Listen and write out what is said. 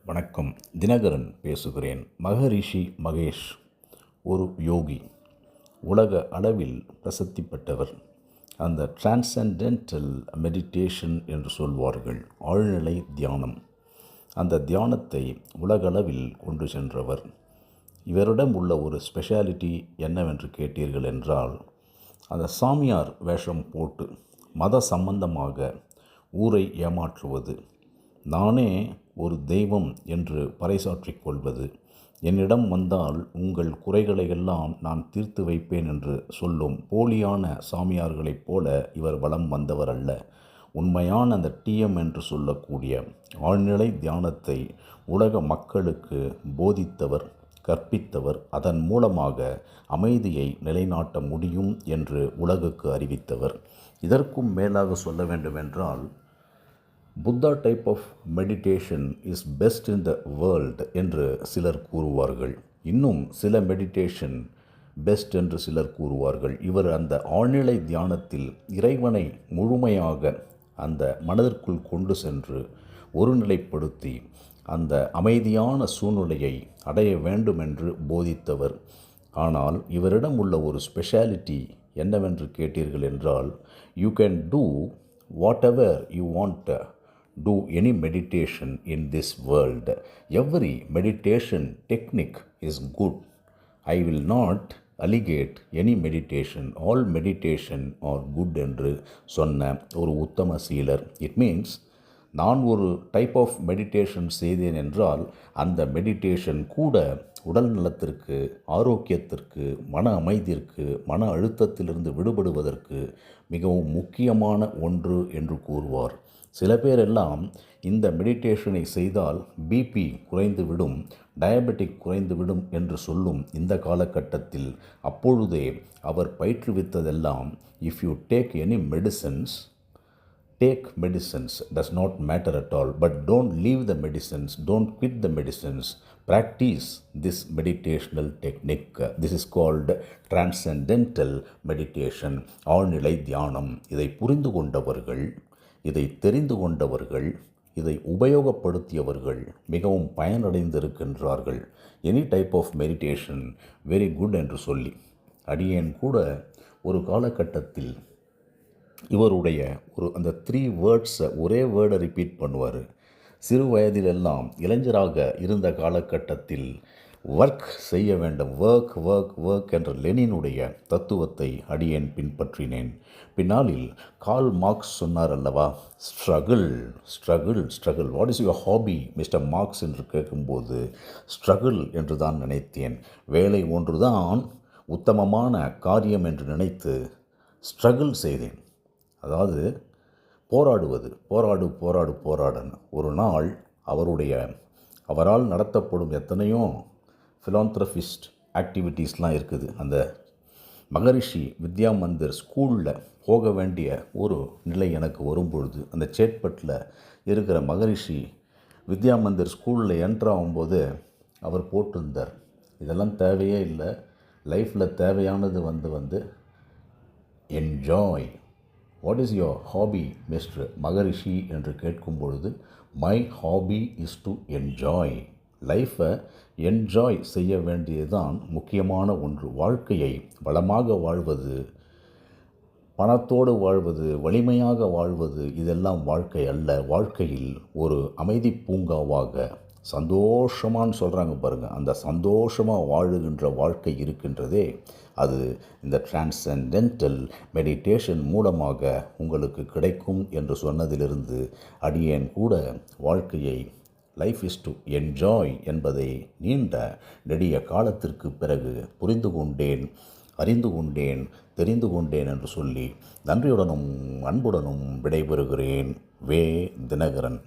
வணக்கம். தினகரன் பேசுகிறேன். மகரிஷி மகேஷ் ஒரு யோகி, உலக அளவில் பிரசித்தி பெற்றவர். அந்த டிரான்சென்டென்டல் மெடிடேஷன் என்று சொல்வார்கள், ஆழ்நிலை தியானம். அந்த தியானத்தை உலகளவில் கொண்டு சென்றவர். இவரிடம் உள்ள ஒரு ஸ்பெஷாலிட்டி என்னவென்று கேட்டீர்கள் என்றால், அந்த சாமியார் வேஷம் போட்டு மத சம்பந்தமாக ஊரை ஏமாற்றுவது, நானே ஒரு தெய்வம் என்று பறைசாற்றிக் கொள்வது, என்னிடம் வந்தால் உங்கள் குறைகளை எல்லாம் நான் தீர்த்து வைப்பேன் என்று சொல்லும் போலியான சாமியார்களைப் போல இவர் வலம் வந்தவர் அல்ல. உண்மையான அந்த டிஎம் என்று சொல்லக்கூடிய ஆழ்நிலை தியானத்தை உலக மக்களுக்கு போதித்தவர், கற்பித்தவர். அதன் மூலமாக அமைதியை நிலைநாட்ட முடியும் என்று உலகுக்கு அறிவித்தவர். இதற்கும் மேலாக சொல்ல வேண்டுமென்றால், Buddha type of meditation is best in the world என்று சிலர் கூறுவார்கள். இன்னும் சில மெடிடேஷன் பெஸ்ட் என்று சிலர் கூறுவார்கள். இவர் அந்த ஆழ்நிலை தியானத்தில் இறைவனை முழுமையாக அந்த மனதிற்குள் கொண்டு சென்று ஒருநிலைப்படுத்தி அந்த அமைதியான சூழ்நிலையை அடைய வேண்டும் என்று போதித்தவர். ஆனால் இவரிடம் உள்ள ஒரு ஸ்பெஷாலிட்டி என்னவென்று கேட்டீர்கள் என்றால், you can do whatever you want, do any meditation in this world. Every meditation technique is good. I will not allegate any meditation. All meditation are good என்று சொன்ன ஒரு உத்தம சீலர். இட் மீன்ஸ், நான் ஒரு டைப் ஆஃப் மெடிடேஷன் செய்தேன் என்றால் அந்த meditation கூட உடல் நலத்திற்கு, ஆரோக்கியத்திற்கு, மன அமைதிற்கு, மன அழுத்தத்திலிருந்து விடுபடுவதற்கு மிகவும் முக்கியமான ஒன்று என்று கூறுவார். சில பேரெல்லாம் இந்த மெடிடேஷனை செய்தால் பிபி குறைந்துவிடும், டயபெட்டிக் குறைந்துவிடும் என்று சொல்லும் இந்த காலகட்டத்தில் அப்பொழுதே அவர் பயிற்றுவித்ததெல்லாம், if you take any medicines, take medicines, does not matter at all, but don't leave the medicines, don't quit the medicines, practice this meditational technique. This is called transcendental meditation, ஆழ்நிலை தியானம். இதை புரிந்து கொண்டவர்கள், இதை தெரிந்து கொண்டவர்கள், இதை உபயோகப்படுத்தியவர்கள் மிகவும் பயனடைந்திருக்கின்றார்கள். Any type of meditation very good என்று சொல்லி, அடியேன் கூட ஒரு காலகட்டத்தில் இவருடைய அந்த 3 வேர்ட்ஸை ஒரே வேர்டை ரிப்பீட் பண்ணுவார். சிறு வயதிலெல்லாம் இளைஞராக இருந்த காலகட்டத்தில் ஒர்க் செய்ய வேண்டும், ஒர்க் ஒர்க் ஒர்க் என்ற லெனினுடைய தத்துவத்தை அடியேன் பின்பற்றினேன். பின்னாளில் கார்ல் மார்க்ஸ் சொன்னார் அல்லவா, struggle struggle struggle, what is your hobby mister Marx என்று கேட்கும்போது ஸ்ட்ரகிள் என்று தான் நினைத்தேன். வேலை ஒன்றுதான் உத்தமமான காரியம் என்று நினைத்து ஸ்ட்ரகிள் செய்தேன். அதாவது போராடுவது, போராடு போராடு போராடன்னு. ஒரு நாள் அவரால் நடத்தப்படும் எத்தனையோ ஃபிலாந்த்ரபிஸ்ட் ஆக்டிவிட்டீஸ்லாம் இருக்குது. அந்த மகரிஷி வித்யா மந்திர் ஸ்கூலில் போக வேண்டிய ஒரு நிலை எனக்கு வரும்பொழுது, அந்த சேட்பட்டில் இருக்கிற மகரிஷி வித்யா மந்திர் ஸ்கூலில் என்ட்ராகும்போது அவர் போட்டிருந்தார், இதெல்லாம் தேவையே இல்லை, லைஃப்பில் தேவையானது வந்து enjoy. What is your hobby mister Maharishi என்று கேட்கும் பொழுது, my hobby is to enjoy. லைஃப்பை என்ஜாய் செய்ய வேண்டியதுதான் முக்கியமான ஒன்று. வாழ்க்கையை வளமாக வாழ்வது, பணத்தோடு வாழ்வது, வலிமையாக வாழ்வது, இதெல்லாம் வாழ்க்கை அல்ல. வாழ்க்கையில் ஒரு அமைதி பூங்காவாக சந்தோஷமானு சொல்கிறாங்க பாருங்கள், அந்த சந்தோஷமாக வாழுகின்ற வாழ்க்கை இருக்கின்றதே, அது இந்த டிரான்சென்டென்டல் மெடிடேஷன் மூலமாக உங்களுக்கு கிடைக்கும் என்று சொன்னதிலிருந்து அடியேன் கூட வாழ்க்கையை லைஃப் இஸ் டு என்ஜாய் என்பதை நீண்ட நெடிய காலத்திற்கு பிறகு புரிந்து கொண்டேன், அறிந்து கொண்டேன், தெரிந்து கொண்டேன் என்று சொல்லி நன்றியுடனும் அன்புடனும் விடைபெறுகிறேன். வே. தினகரன்.